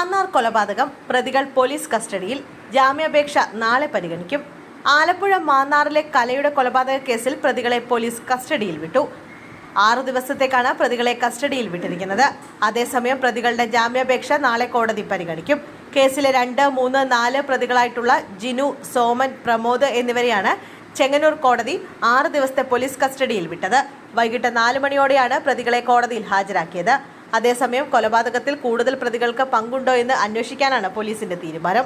മാന്നാർ കൊലപാതകം പ്രതികൾ പോലീസ് കസ്റ്റഡിയിൽ. ജാമ്യാപേക്ഷ നാളെ പരിഗണിക്കും. ആലപ്പുഴ മാന്നാറിലെ കലയുടെ കൊലപാതക കേസിൽ പ്രതികളെ പോലീസ് കസ്റ്റഡിയിൽ വിട്ടു. 6 ദിവസത്തേക്കാണ് പ്രതികളെ കസ്റ്റഡിയിൽ വിട്ടിരിക്കുന്നത്. അതേസമയം പ്രതികളുടെ ജാമ്യാപേക്ഷ നാളെ കോടതി പരിഗണിക്കും. കേസിലെ 2, 3, 4 പ്രതികളായിട്ടുള്ള ജിനു, സോമൻ, പ്രമോദ് എന്നിവരെയാണ് ചെങ്ങന്നൂർ കോടതി 6 ദിവസത്തെ പോലീസ് കസ്റ്റഡിയിൽ വിട്ടത്. വൈകിട്ട് 4 മണിയോടെയാണ് പ്രതികളെ കോടതിയിൽ ഹാജരാക്കിയത്. അതേസമയം കൊലപാതകത്തിൽ കൂടുതൽ പ്രതികൾക്ക് പങ്കുണ്ടോ എന്ന് അന്വേഷിക്കാനാണ് പോലീസിന്റെ തീരുമാനം.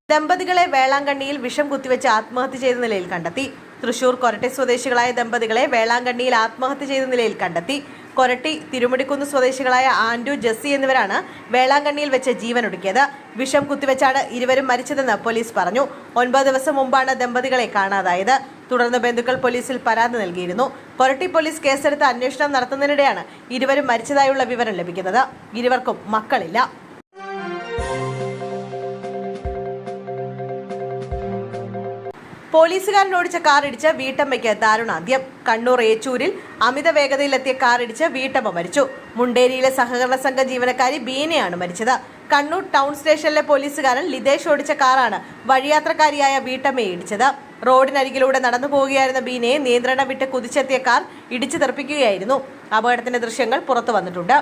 ദമ്പതികളെ വേളാങ്കണ്ണിയിൽ വിഷം കുത്തിവെച്ച് ആത്മഹത്യ ചെയ്ത നിലയിൽ കണ്ടെത്തി. തൃശൂർ കൊരട്ടി സ്വദേശികളായ ദമ്പതികളെ വേളാങ്കണ്ണിയിൽ ആത്മഹത്യ ചെയ്ത നിലയിൽ കണ്ടെത്തി. കൊരട്ടി തിരുമുടിക്കുന്ന് സ്വദേശികളായ ആൻഡു, ജെസ്സി എന്നിവരാണ് വേളാങ്കണ്ണിയിൽ വെച്ച് ജീവനൊടുക്കിയത്. വിഷം കുത്തിവെച്ചാണ് ഇരുവരും മരിച്ചതെന്ന് പോലീസ് പറഞ്ഞു. 9 ദിവസം മുമ്പാണ് ദമ്പതികളെ കാണാതായത്. തുടർന്ന് ബന്ധുക്കൾ പോലീസിൽ പരാതി നൽകിയിരുന്നു. കൊരട്ടി പോലീസ് കേസെടുത്ത് അന്വേഷണം നടത്തുന്നതിനിടെയാണ് ഇരുവരും മരിച്ചതായുള്ള വിവരം ലഭിക്കുന്നത്. ഇരുവർക്കും മക്കളില്ല. പോലീസുകാരൻ ഓടിച്ച കാർ ഇടിച്ച് വീട്ടമ്മയ്ക്ക് ദാരുണാന്ത്യം. കണ്ണൂർ ഏച്ചൂരിൽ അമിത വേഗതയിലെത്തിയ കാർ ഇടിച്ച് വീട്ടമ്മ മരിച്ചു. മുണ്ടേരിയിലെ സഹകരണ സംഘ ജീവനക്കാരി ബീനയാണ് മരിച്ചത്. കണ്ണൂർ ടൗൺ സ്റ്റേഷനിലെ പോലീസുകാരൻ ലിതേഷ് ഓടിച്ച കാറാണ് വഴിയാത്രക്കാരിയായ വീട്ടമ്മയെ ഇടിച്ചത്. റോഡിനരികിലൂടെ നടന്നു പോവുകയായിരുന്ന ബീനയെ നിയന്ത്രണം വിട്ട് കുതിച്ചെത്തിയ കാർ ഇടിച്ചു തെറിപ്പിക്കുകയായിരുന്നു. അപകടത്തിന്റെ ദൃശ്യങ്ങൾ പുറത്തു വന്നിട്ടുണ്ട്.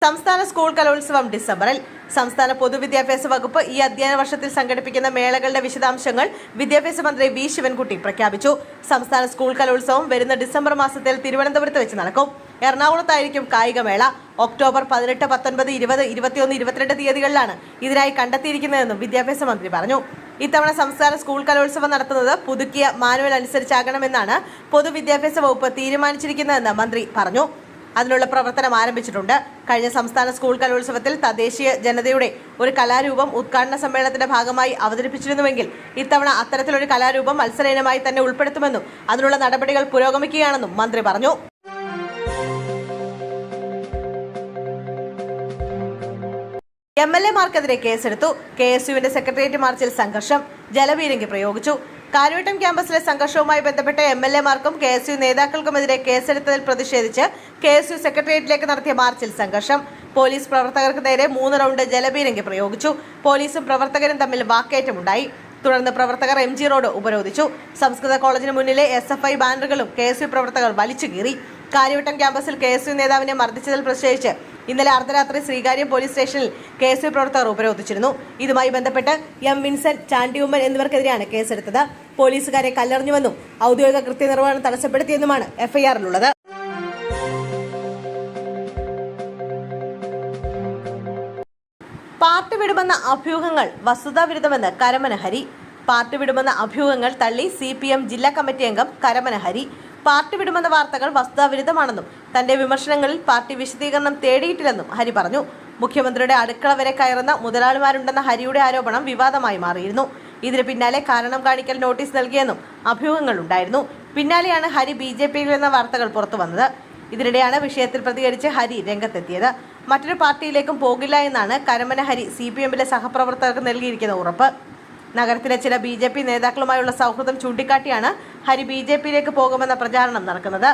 സംസ്ഥാന സ്കൂൾ കലോത്സവം ഡിസംബറിൽ. സംസ്ഥാന പൊതുവിദ്യാഭ്യാസ വകുപ്പ് ഈ അധ്യയന വർഷത്തിൽ സംഘടിപ്പിക്കുന്ന മേളകളുടെ വിശദാംശങ്ങൾ വിദ്യാഭ്യാസ മന്ത്രി വി ശിവൻകുട്ടി പ്രഖ്യാപിച്ചു. സംസ്ഥാന സ്കൂൾ കലോത്സവം വരുന്ന ഡിസംബർ മാസത്തിൽ തിരുവനന്തപുരത്ത് വെച്ച് നടക്കും. എറണാകുളത്തായിരിക്കും കായികമേള. ഒക്ടോബർ 18, 19, 20, 21, 22 തീയതികളിലാണ് ഇതിനായി കണ്ടെത്തിയിരിക്കുന്നതെന്നും വിദ്യാഭ്യാസ മന്ത്രി പറഞ്ഞു. ഇത്തവണ സംസ്ഥാന സ്കൂൾ കലോത്സവം നടത്തുന്നത് പുതുക്കിയ മാനുവൽ അനുസരിച്ചാകണമെന്നാണ് പൊതുവിദ്യാഭ്യാസ വകുപ്പ് തീരുമാനിച്ചിരിക്കുന്നതെന്ന് മന്ത്രി പറഞ്ഞു. അതിനുള്ള പ്രവർത്തനം ആരംഭിച്ചിട്ടുണ്ട്. കഴിഞ്ഞ സംസ്ഥാന സ്കൂൾ കലോത്സവത്തിൽ തദ്ദേശീയ ജനതയുടെ ഒരു കലാരൂപം ഉദ്ഘാടന സമ്മേളനത്തിന്റെ ഭാഗമായി അവതരിപ്പിച്ചിരുന്നുവെങ്കിൽ ഇത്തവണ അത്തരത്തിലൊരു കലാരൂപം മത്സര ഇനമായി തന്നെ ഉൾപ്പെടുത്തുമെന്നും അതിനുള്ള നടപടികൾ പുരോഗമിക്കുകയാണെന്നും മന്ത്രി പറഞ്ഞു. MLA-മാർക്കെതിരെ കേസെടുത്തു. KSUവിന്റെ സെക്രട്ടേറിയറ്റ് മാർച്ചിൽ സംഘർഷം. ജലപീരങ്കി പ്രയോഗിച്ചു. കാര്യവട്ടം ക്യാമ്പസിലെ സംഘർഷവുമായി ബന്ധപ്പെട്ട് MLA-മാർക്കും KSU നേതാക്കൾക്കുമെതിരെ കേസെടുത്തതിൽ പ്രതിഷേധിച്ച് KSU സെക്രട്ടേറിയറ്റിലേക്ക് നടത്തിയ മാർച്ചിൽ സംഘർഷം. പോലീസ് പ്രവർത്തകർക്ക് നേരെ 3 റൗണ്ട് ജലപീരങ്കി പ്രയോഗിച്ചു. പോലീസും പ്രവർത്തകരും തമ്മിൽ വാക്കേറ്റമുണ്ടായി. തുടർന്ന് പ്രവർത്തകർ MG റോഡ് ഉപരോധിച്ചു. സംസ്കൃത കോളേജിന് മുന്നിലെ SFI ബാനറുകളും KSU പ്രവർത്തകർ വലിച്ചു കീറി. കാര്യവട്ടം ക്യാമ്പസിൽ KSU നേതാവിനെ മർദ്ദിച്ചതിൽ പ്രതിഷേധിച്ച് ഇന്നലെ അർദ്ധരാത്രി ശ്രീകാര്യം പോലീസ് സ്റ്റേഷനിൽ KSU പ്രവർത്തകർ ഉപരോധിച്ചിരുന്നു. ഇതുമായി ബന്ധപ്പെട്ട് M. വിൻസെന്റ്, ചാണ്ടിയുമ്മൻ എന്നിവർക്കെതിരെയാണ് കേസെടുത്തത്. പോലീസുകാരെ കല്ലെറിഞ്ഞുവെന്നും ഔദ്യോഗിക കൃത്യനിർവഹണം തടസ്സപ്പെടുത്തിയെന്നുമാണ് FIR-ലുള്ളത്. പാർട്ടി വിടുമെന്ന അഭ്യൂഹങ്ങൾ വസ്തുതാവിരുദ്ധമെന്ന് കരമന ഹരി. പാർട്ടി വിടുമെന്ന അഭ്യൂഹങ്ങൾ തള്ളി CPM ജില്ലാ കമ്മിറ്റി അംഗം കരമന ഹരി. പാർട്ടി വിടുമെന്ന വാർത്തകൾ വസ്തുതാവിരുദ്ധമാണെന്നും തന്റെ വിമർശനങ്ങളിൽ പാർട്ടി വിശദീകരണം തേടിയിട്ടില്ലെന്നും ഹരി പറഞ്ഞു. മുഖ്യമന്ത്രിയുടെ അടുക്കള വരെ കയറുന്ന മുതലാളിമാരുണ്ടെന്ന ഹരിയുടെ ആരോപണം വിവാദമായി മാറിയിരുന്നു. ഇതിന് പിന്നാലെ കാരണം കാണിക്കൽ നോട്ടീസ് നൽകിയെന്നും അഭ്യൂഹങ്ങളുണ്ടായിരുന്നു. പിന്നാലെയാണ് ഹരി BJPയിൽ എന്ന വാർത്തകൾ പുറത്തു വന്നത്. ഇതിനിടെയാണ് വിഷയത്തിൽ പ്രതികരിച്ച് ഹരി രംഗത്തെത്തിയത്. മറ്റൊരു പാർട്ടിയിലേക്കും പോകില്ല എന്നാണ് കരമന ഹരി CPM-ലെ സഹപ്രവർത്തകർക്ക് നൽകിയിരിക്കുന്ന ഉറപ്പ്. നഗരത്തിലെ ചില BJP നേതാക്കളുമായുള്ള സൗഹൃദം ചൂണ്ടിക്കാട്ടിയാണ് ഹരി BJPയിലേക്ക് പോകുമെന്ന പ്രചാരണം നടക്കുന്നത്.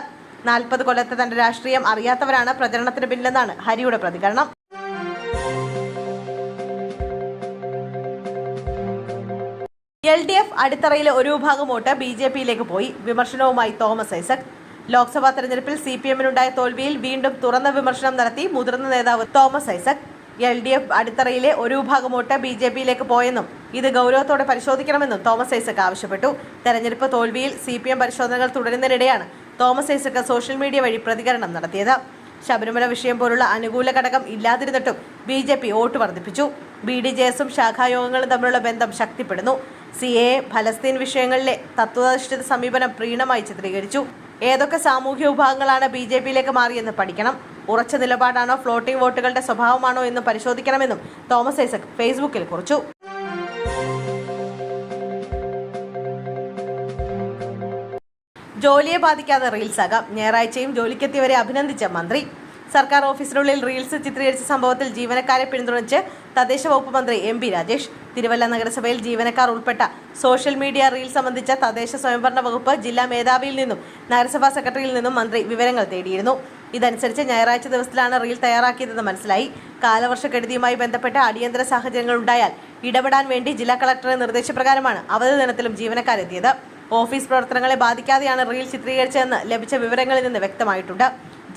40 കൊല്ലത്തെ തന്റെ രാഷ്ട്രീയം അറിയാത്തവരാണ് പ്രചരണത്തിന് പിന്നിലെന്നാണ് ഹരിയുടെ പ്രതികരണം. LDF അടിത്തറയിലെ ഒരു വിഭാഗം വോട്ട് BJPയിലേക്ക് പോയി. വിമർശനവുമായി തോമസ് ഐസക്. ലോക്സഭാ തെരഞ്ഞെടുപ്പിൽ CPM-നുണ്ടായ തോൽവിയിൽ വീണ്ടും തുറന്ന വിമർശനം നടത്തി മുതിർന്ന നേതാവ് തോമസ് ഐസക്. LDF അടിത്തറയിലെ ഒരു വിഭാഗം വോട്ട് BJPയിലേക്ക് പോയെന്നും ഇത് ഗൗരവത്തോടെ പരിശോധിക്കണമെന്നും തോമസ് ഐസക് ആവശ്യപ്പെട്ടു. തെരഞ്ഞെടുപ്പ് തോൽവിയിൽ CPM പരിശോധനകൾ തുടരുന്നതിനിടെയാണ് തോമസ് ഐസക് സോഷ്യൽ മീഡിയ വഴി പ്രതികരണം നടത്തിയത്. ശബരിമല വിഷയം പോലുള്ള അനുകൂല ഘടകം ഇല്ലാതിരുന്നിട്ടും BJP വോട്ട് വർദ്ധിപ്പിച്ചു. BDJS-ഉം ശാഖായോഗങ്ങളും തമ്മിലുള്ള ബന്ധം ശക്തിപ്പെടുന്നു. CAA, ഫലസ്തീൻ വിഷയങ്ങളിലെ തത്വാധിഷ്ഠിത സമീപനം പ്രീണമായി ചിത്രീകരിച്ചു. ഏതൊക്കെ സാമൂഹ്യ വിഭാഗങ്ങളാണ് BJPയിലേക്ക് മാറിയെന്ന് പഠിക്കണം. ഉറച്ച നിലപാടാണോ ഫ്ലോട്ടിംഗ് വോട്ടുകളുടെ സ്വഭാവമാണോ എന്ന് പരിശോധിക്കണമെന്നും തോമസ് ഐസക് ഫേസ്ബുക്കിൽ കുറിച്ചു. ജോലിയെ ബാധിക്കാതെ റീൽസാകാം. ഞായറാഴ്ചയും ജോലിക്കെത്തിയവരെ അഭിനന്ദിച്ച മന്ത്രി. സർക്കാർ ഓഫീസിനുള്ളിൽ റീൽസ് ചിത്രീകരിച്ച സംഭവത്തിൽ ജീവനക്കാരെ പിന്തുണച്ച് തദ്ദേശ വകുപ്പ് മന്ത്രി എം.പി. രാജേഷ്. തിരുവല്ല നഗരസഭയിൽ ജീവനക്കാർ ഉൾപ്പെട്ട സോഷ്യൽ മീഡിയ റീൽ സംബന്ധിച്ച തദ്ദേശ സ്വയംഭരണ വകുപ്പ് ജില്ലാ മേധാവിയിൽ നിന്നും നഗരസഭാ സെക്രട്ടറിയിൽ നിന്നും മന്ത്രി വിവരങ്ങൾ തേടിയിരുന്നു. ഇതനുസരിച്ച് ഞായറാഴ്ച ദിവസത്തിലാണ് റീൽ തയ്യാറാക്കിയതെന്ന് മനസ്സിലായി. കാലവർഷക്കെടുതിയുമായി ബന്ധപ്പെട്ട അടിയന്തര സാഹചര്യങ്ങൾ ഉണ്ടായാൽ ഇടപെടാൻ വേണ്ടി ജില്ലാ കളക്ടറുടെ നിർദ്ദേശപ്രകാരമാണ് അവധി ദിനത്തിലും ജീവനക്കാരെത്തിയത്. ഓഫീസ് പ്രവർത്തനങ്ങളെ ബാധിക്കാതെയാണ് റീൽ ചിത്രീകരിച്ചതെന്ന് ലഭിച്ച വിവരങ്ങളിൽ നിന്ന് വ്യക്തമായിട്ടുണ്ട്.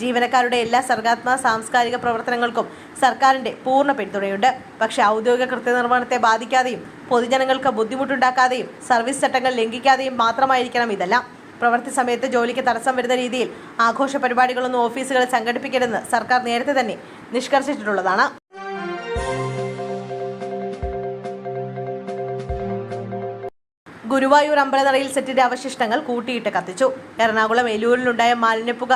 ജീവനക്കാരുടെ എല്ലാ സർഗാത്മക സാംസ്കാരിക പ്രവർത്തനങ്ങൾക്കും സർക്കാരിന്റെ പൂർണ്ണ പിന്തുണയുണ്ട്. പക്ഷേ ഔദ്യോഗിക കൃത്യനിർവഹണത്തെ ബാധിക്കാതെയും പൊതുജനങ്ങൾക്ക് ബുദ്ധിമുട്ടുണ്ടാക്കാതെയും സർവീസ് ചട്ടങ്ങൾ ലംഘിക്കാതെയും മാത്രമായിരിക്കണം ഇതെല്ലാം. പ്രവൃത്തി സമയത്ത് ജോലിക്ക് തടസ്സം വരുന്ന രീതിയിൽ ആഘോഷ പരിപാടികളൊന്നും ഓഫീസുകളിൽ സംഘടിപ്പിക്കരുതെന്ന് സർക്കാർ നേരത്തെ തന്നെ നിഷ്കർഷിച്ചിട്ടുള്ളതാണ്. ഗുരുവായൂർ അമ്പലനടയിൽ സെറ്റിന്റെ അവശിഷ്ടങ്ങൾ കൂട്ടിയിട്ട് കത്തിച്ചു. എറണാകുളം എലൂരിലുണ്ടായ മാലിന്യപ്പുക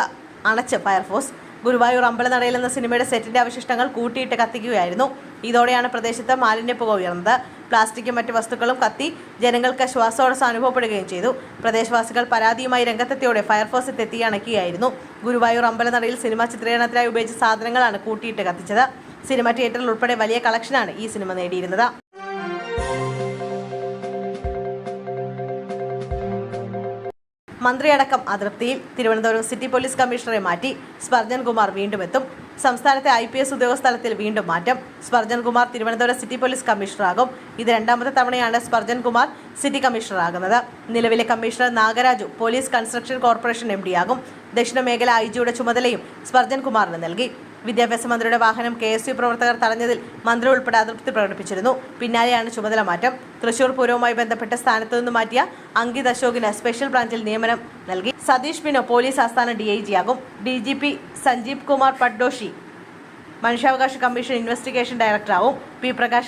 അണച്ച് ഫയർഫോഴ്സ്. ഗുരുവായൂർ അമ്പലനടയിൽ എന്ന സിനിമയുടെ സെറ്റിന്റെ അവശിഷ്ടങ്ങൾ കൂട്ടിയിട്ട് കത്തിക്കുകയായിരുന്നു. ഇതോടെയാണ് പ്രദേശത്ത് മാലിന്യപ്പുക ഉയർന്നത്. പ്ലാസ്റ്റിക്കും മറ്റ് വസ്തുക്കളും കത്തി ജനങ്ങൾക്ക് ശ്വാസോടസം അനുഭവപ്പെടുകയും ചെയ്തു. പ്രദേശവാസികൾ പരാതിയുമായി രംഗത്തെത്തിയോടെ ഫയർഫോഴ്സ് എത്തി അണയ്ക്കുകയായിരുന്നു. ഗുരുവായൂർ അമ്പലനടയിൽ സിനിമ ചിത്രീകരണത്തിനായി ഉപയോഗിച്ച സാധനങ്ങളാണ് കൂട്ടിയിട്ട് കത്തിച്ചത്. സിനിമ തിയേറ്ററിൽ ഉൾപ്പെടെ വലിയ കളക്ഷനാണ് ഈ സിനിമ നേടിയിരുന്നത്. മന്ത്രിയടക്കം അതൃപ്തിയിൽ. തിരുവനന്തപുരം സിറ്റി പോലീസ് കമ്മീഷണറെ മാറ്റി. സ്പർജൻ കുമാർ വീണ്ടും എത്തും. സംസ്ഥാനത്തെ IPS ഉദ്യോഗസ്ഥലത്തിൽ വീണ്ടും മാറ്റം. സ്പർജൻ കുമാർ തിരുവനന്തപുരം സിറ്റി പോലീസ് കമ്മീഷണറാകും. ഇത് രണ്ടാമത്തെ തവണയാണ് സ്പർജൻ കുമാർ സിറ്റി കമ്മീഷണറാകുന്നത്. നിലവിലെ commissioner Nagaraju police construction corporation MD-യാകും. ദക്ഷിണ മേഖല IG-യുടെ ചുമതലയും സ്പർജൻ കുമാറിന് നൽകി. വിദ്യാഭ്യാസ മന്ത്രിയുടെ വാഹനം KSU പ്രവർത്തകർ തടഞ്ഞതിൽ മന്ത്രി ഉൾപ്പെടെ അതൃപ്തി പ്രകടിപ്പിച്ചിരുന്നു. പിന്നാലെയാണ് ചുമതല മാറ്റം. തൃശൂർ പൂരവുമായി ബന്ധപ്പെട്ട സ്ഥാനത്തു നിന്ന് മാറ്റിയ അങ്കിത് അശോകിന് സ്പെഷ്യൽ ബ്രാഞ്ചിൽ നിയമനം നൽകി. സതീഷ് ബിനോ പോലീസ് ആസ്ഥാന DIG-യാകും. DGP സഞ്ജീവ് കുമാർ പട്ഡോഷി മനുഷ്യാവകാശ കമ്മീഷൻ ഇൻവെസ്റ്റിഗേഷൻ ഡയറക്ടറാവും. P. പ്രകാശ്